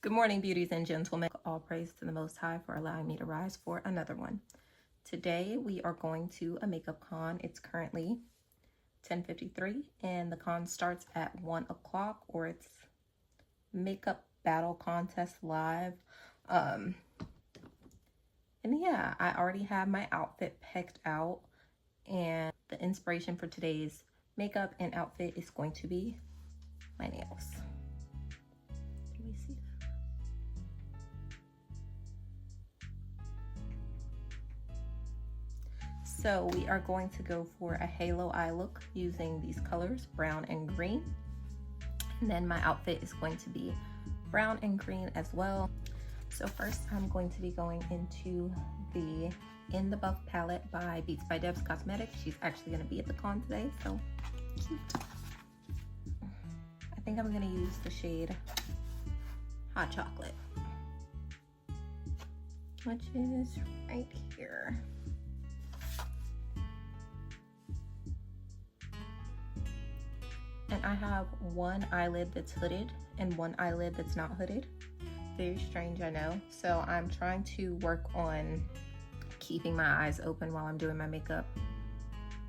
Good morning, beauties and gentlemen. All praise to the Most High for allowing me to rise for another one. Today, we are going to a makeup con. It's currently 10:53 and the con starts at 1 o'clock, or it's makeup battle contest live. And yeah, I already have my outfit picked out, and the inspiration for today's makeup and outfit is going to be my nails. Can we see that? So we are going to go for a halo eye look using these colors, brown and green. And then my outfit is going to be brown and green as well. So first I'm going to be going into the In the Buff palette by Beats by Debs Cosmetics. She's actually going to be at the con today, so cute. I think I'm going to use the shade Hot Chocolate, which is right here. And I have one eyelid that's hooded and one eyelid that's not hooded. Very strange, I know. So I'm trying to work on keeping my eyes open while I'm doing my makeup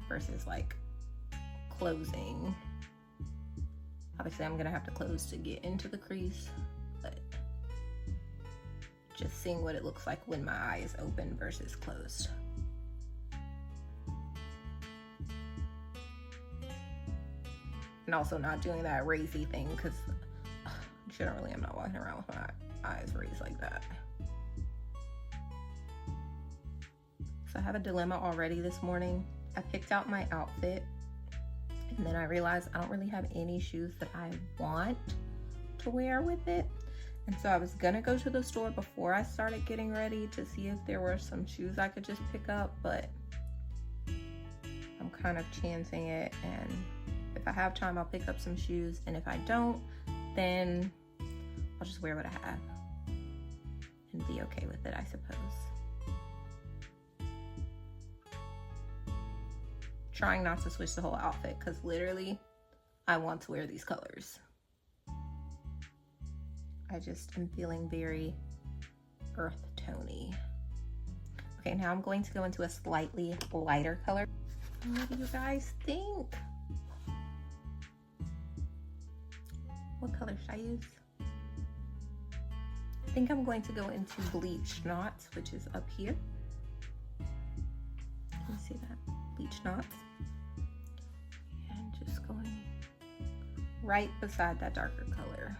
versus like closing. Obviously I'm gonna have to close to get into the crease, but just seeing what it looks like when my eye is open versus closed. And also not doing that raisy thing, because generally I'm not walking around with my eyes raised like that. So I have a dilemma already this morning. I picked out my outfit and then I realized I don't really have any shoes that I want to wear with it. And so I was gonna go to the store before I started getting ready to see if there were some shoes I could just pick up, but I'm kind of chancing it, and if I have time, I'll pick up some shoes, and if I don't, then I'll just wear what I have and be okay with it, I suppose. Trying not to switch the whole outfit, because literally, I want to wear these colors. I just am feeling very earth tony. Okay, now I'm going to go into a slightly lighter color. What do you guys think? What color should I use? I think I'm going to go into Bleached Knots, which is up here. Can you see that? Bleached Knots. And just going right beside that darker color.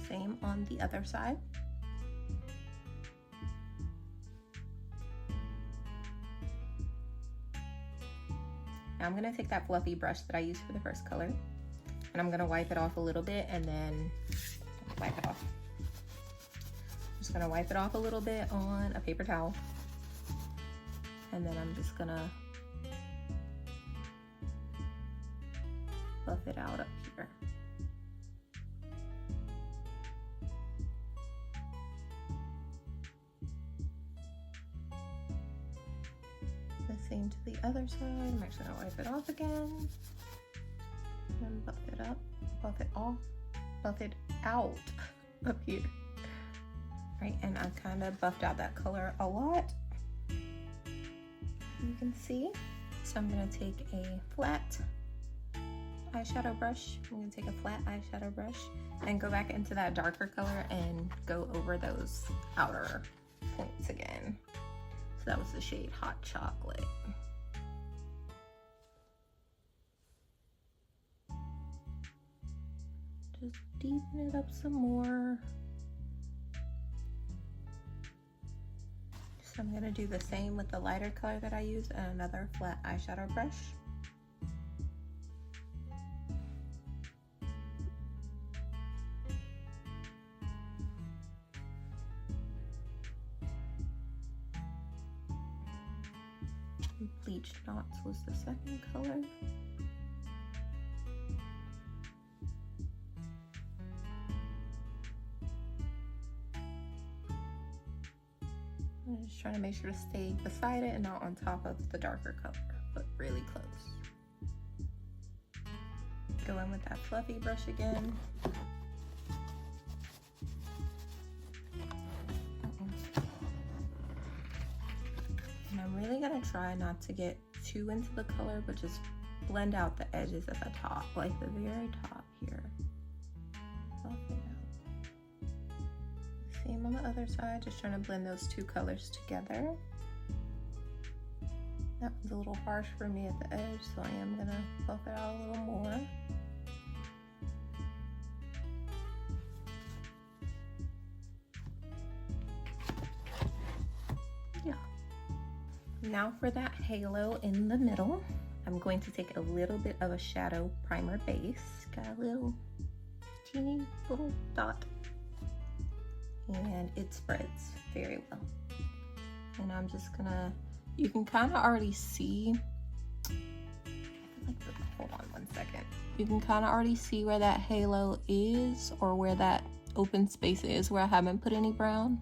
Same on the other side. Now I'm going to take that fluffy brush that I used for the first color, and I'm going to wipe it off a little bit, and then wipe it off. I'm just going to wipe it off a little bit on a paper towel, and then I'm just going to buff it out up here. Same to the other side. I'm actually gonna wipe it off again and buff it up, buff it off, buff it out up here. Right, and I've kind of buffed out that color a lot, you can see. So I'm gonna take a flat eyeshadow brush. I'm gonna take a flat eyeshadow brush and go back into that darker color and go over those outer points again. So that was the shade Hot Chocolate. Just deepen it up some more. So I'm gonna do the same with the lighter color that I used and another flat eyeshadow brush. Bleached Knots was the second color. I'm just trying to make sure to stay beside it and not on top of the darker color, but really close. Go in with that fluffy brush again. And I'm really gonna try not to get too into the color, but just blend out the edges at the top, like the very top here. Same on the other side, just trying to blend those two colors together. That one's a little harsh for me at the edge, so I am gonna buff it out a little more. Yeah. Now for that halo in the middle, I'm going to take a little bit of a shadow primer base. Got a little teeny little dot. And it spreads very well. And I'm just gonna, you can kind of already see, I feel like, hold on one second. You can kind of already see where that halo is, or where that open space is where I haven't put any brown.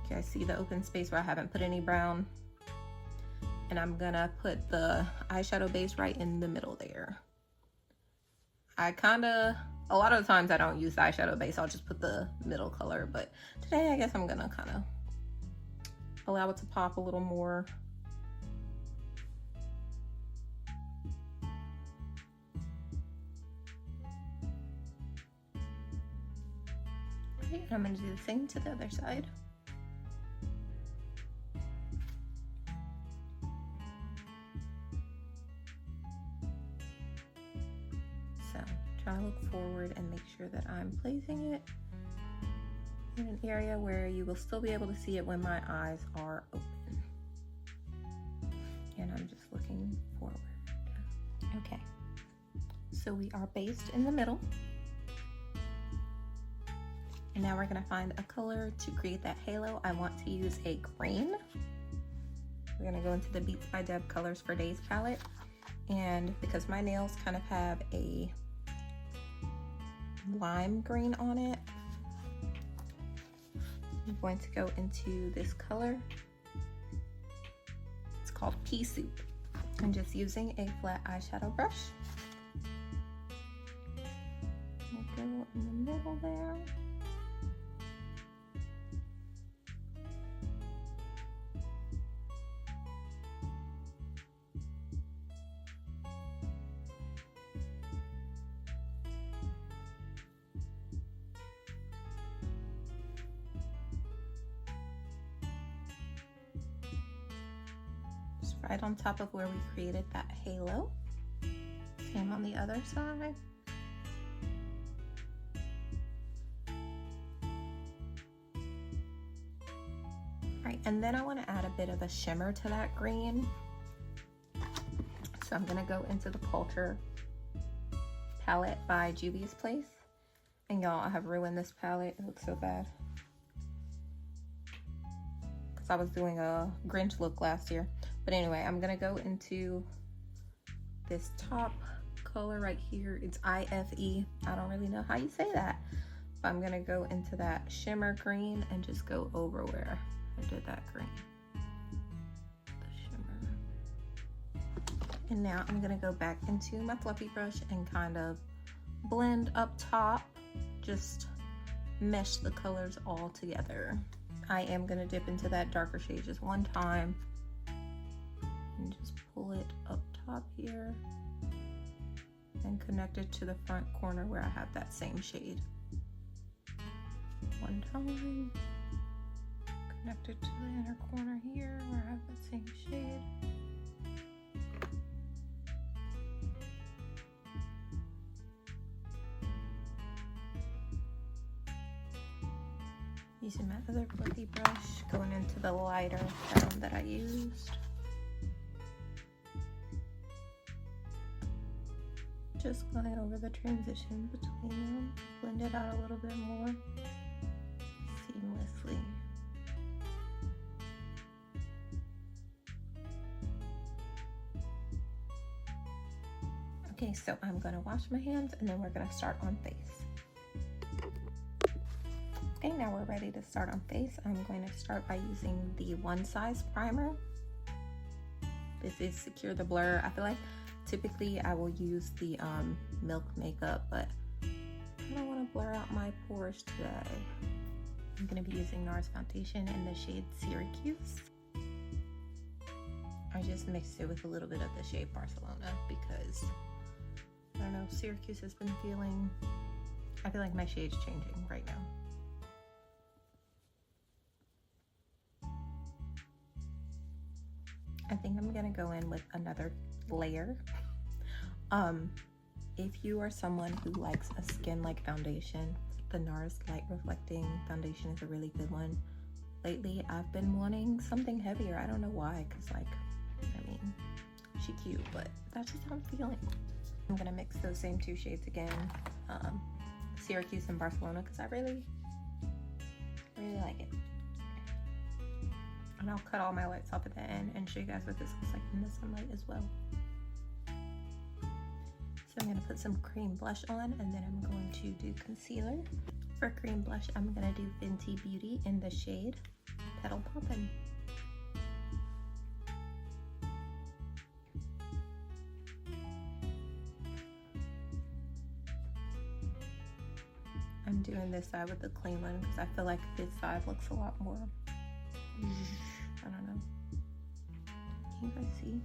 Okay, I see the open space where I haven't put any brown. And I'm gonna put the eyeshadow base right in the middle there. A lot of the times I don't use the eyeshadow base, I'll just put the middle color, but today I guess I'm gonna kind of allow it to pop a little more. Okay, I'm gonna do the same to the other side. Try to look forward and make sure that I'm placing it in an area where you will still be able to see it when my eyes are open. And I'm just looking forward. Okay, so we are based in the middle. And now we're gonna find a color to create that halo. I want to use a green. We're gonna go into the Beats by Deb Colors for Days palette. And because my nails kind of have a lime green on it, I'm going to go into this color. It's called Pea Soup. I'm just using a flat eyeshadow brush. I'll go in the middle there. Right on top of where we created that halo. Same on the other side. Right, and then I want to add a bit of a shimmer to that green. So I'm going to go into the Culture palette by Juvia's Place. And y'all, I have ruined this palette. It looks so bad. I was doing a Grinch look last year. But anyway, I'm gonna go into this top color right here. It's IFE. I don't really know how you say that. But I'm gonna go into that shimmer green and just go over where I did that green. The shimmer. And now I'm gonna go back into my fluffy brush and kind of blend up top. Just mesh the colors all together. I am going to dip into that darker shade just one time and just pull it up top here and connect it to the front corner where I have that same shade. One time, connect it to the inner corner here where I have that same shade. Using my other fluffy brush, going into the lighter brown that I used. Just going over the transition between them, blend it out a little bit more seamlessly. Okay, so I'm gonna wash my hands and then we're gonna start on face. Okay, now we're ready to start on face. I'm going to start by using the One Size primer. This is Secure the Blur. I feel like typically I will use the Milk Makeup, but I don't want to blur out my pores today. I'm going to be using NARS foundation in the shade Syracuse. I just mixed it with a little bit of the shade Barcelona because, I don't know, Syracuse has been feeling, I feel like my shade's changing right now. I think I'm gonna go in with another layer. If you are someone who likes a skin-like foundation, the NARS Light Reflecting Foundation is a really good one. Lately, I've been wanting something heavier. I don't know why, because like, I mean, she cute, but that's just how I'm feeling. I'm gonna mix those same two shades again, Syracuse and Barcelona, because I really like it. And I'll cut all my lights off at the end and show you guys what this looks like in the sunlight as well. So I'm gonna put some cream blush on, and then I'm going to do concealer. For cream blush, I'm gonna do Fenty Beauty in the shade Petal Poppin'. I'm doing this side with the clean one because I feel like this side looks a lot more, I don't know. Can you guys see?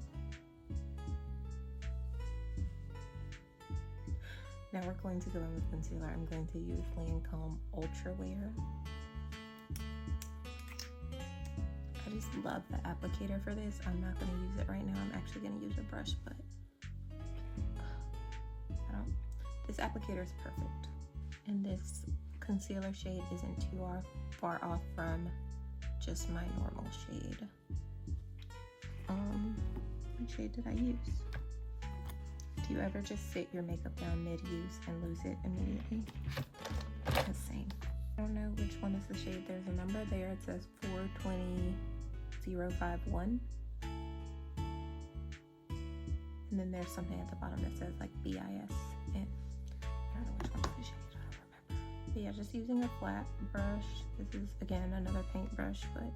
Now we're going to go in with concealer. I'm going to use Lancome Ultra Wear. I just love the applicator for this. I'm not going to use it right now. I'm actually going to use a brush, but this applicator is perfect. And this concealer shade isn't too far off from just my normal shade. What shade did I use? Do you ever just sit your makeup down mid-use and lose it immediately? The same. I don't know which one is the shade. There's a number there. It says 420051. And then there's something at the bottom that says like BIS. And I don't know which one's the shade. I don't remember. But yeah, just using a flat brush. This is, again, another paintbrush, but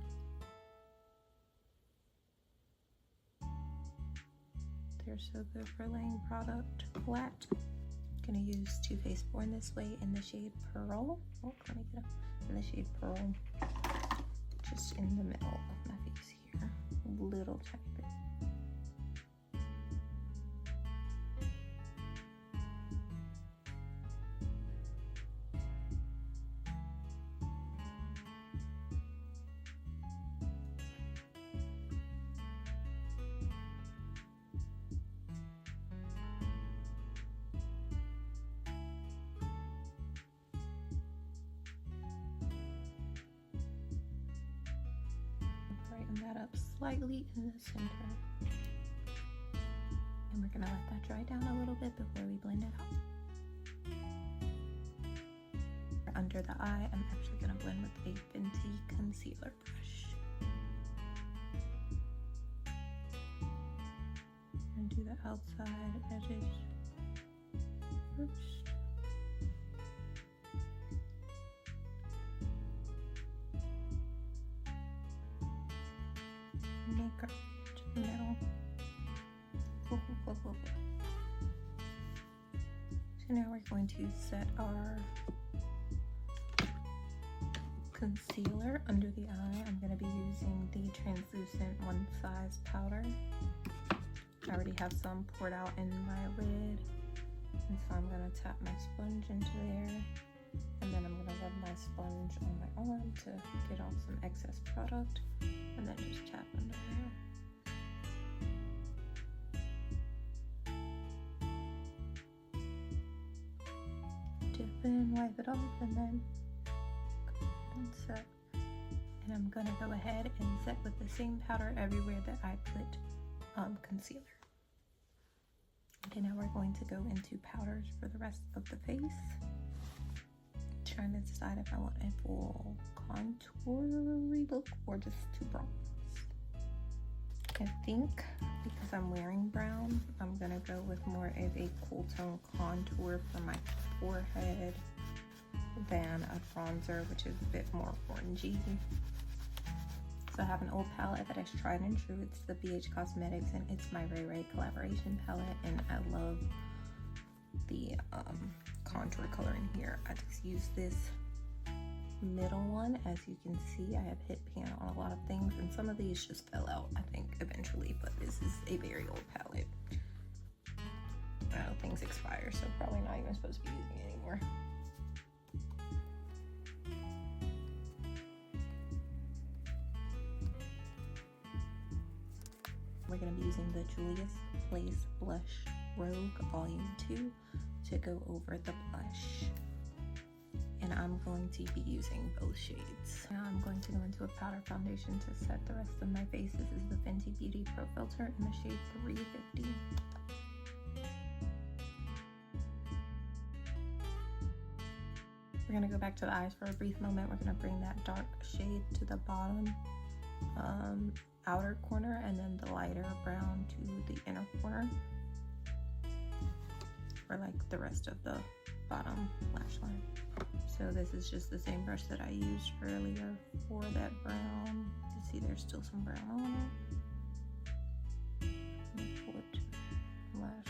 they're so good for laying product flat. I'm gonna use Too Faced Born This Way in the shade Pearl. Oh, let me get up. In the shade Pearl, just in the middle of my face here, a little tiny bit. That up slightly in the center, and we're gonna let that dry down a little bit before we blend it out. Under the eye, I'm actually gonna blend with a Fenty concealer brush and do the outside edges first. Makeup to the middle. So now we're going to set our concealer under the eye. I'm going to be using the translucent One Size powder. I already have some poured out in my lid, and so I'm going to tap my sponge into there, and then I'm going to rub my sponge on my arm to get off some excess product. And then just tap under there. Dip in, wipe it off, and then go ahead and set. And I'm gonna go ahead and set with the same powder everywhere that I put concealer. Okay, now we're going to go into powders for the rest of the face. Trying to decide if I want a full contour-y look or just two bronze. I think because I'm wearing brown, I'm gonna go with more of a cool tone contour for my forehead than a bronzer, which is a bit more orangey. So I have an old palette that is tried and true. It's the BH Cosmetics, and it's my Ray Ray collaboration palette, and I love the contour color in here. I just use this middle one. As you can see, I have hit pan on a lot of things, and some of these just fell out, I think, eventually, but this is a very old palette. I know things expire, so probably not even supposed to be using it anymore. We're going to be using the Julius Place Blush Rogue Volume 2 to go over the blush. And I'm going to be using both shades. Now I'm going to go into a powder foundation to set the rest of my face. This is the Fenty Beauty Pro Filter in the shade 350. We're going to go back to the eyes for a brief moment. We're going to bring that dark shade to the bottom outer corner, and then the lighter brown to the inner corner, or like the rest of the bottom lash line. So this is just the same brush that I used earlier for that brown. You see there's still some brown on it. Let me pull it to the lash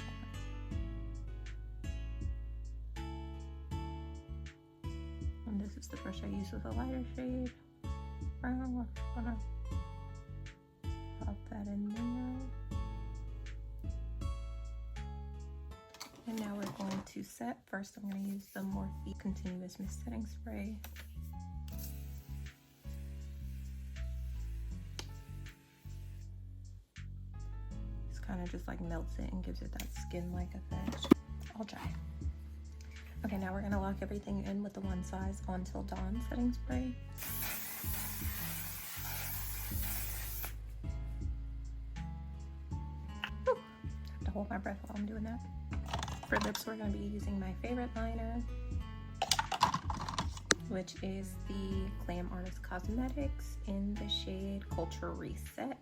line. And this is the brush I use with a lighter shade brown. I'm gonna pop that in there. And now we're going to set. First, I'm going to use the Morphe Continuous Mist Setting Spray. This kind of just like melts it and gives it that skin-like effect. I'll try. Okay, now we're going to lock everything in with the One Size On Till Dawn setting spray. Whew. Have to hold my breath while I'm doing that. For lips, we're going to be using my favorite liner, which is the Glam Artist Cosmetics in the shade Culture Reset.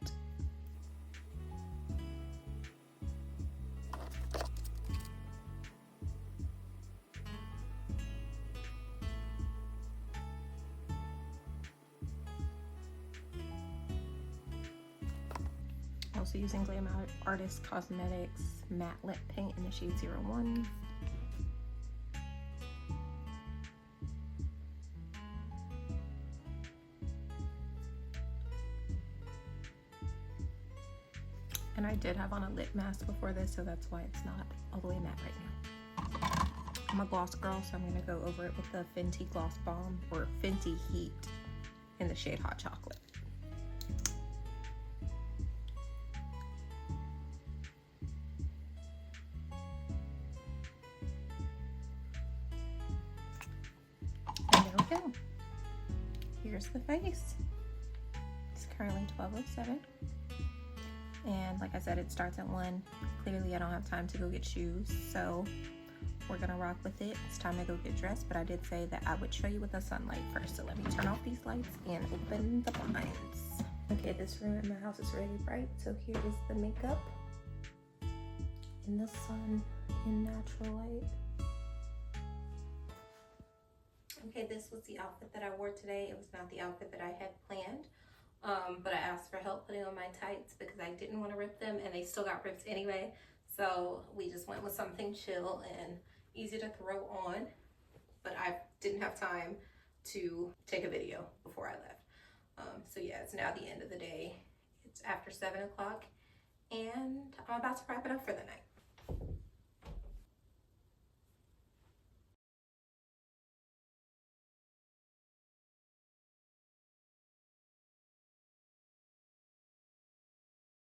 Also using Glam Artist Cosmetics Matte Lip Paint in the shade 01. And I did have on a lip mask before this, so that's why it's not all the way matte right now. I'm a gloss girl, so I'm going to go over it with the Fenty Gloss Bomb, or Fenty Heat, in the shade Hot Chocolate. Go. Here's the face. It's currently 12:07, and like I said, it starts at 1. Clearly I don't have time to go get shoes, so we're gonna rock with it. It's time to go get dressed, but I did say that I would show you with the sunlight first, so let me turn off these lights and open the blinds. Okay, this room in my house is really bright, so here is the makeup in the sun in natural light. Okay, this was the outfit that I wore today. It was not the outfit that I had planned, but I asked for help putting on my tights because I didn't want to rip them, and they still got ripped anyway. So we just went with something chill and easy to throw on, but I didn't have time to take a video before I left. So yeah, it's now the end of the day. It's after 7 o'clock, and I'm about to wrap it up for the night.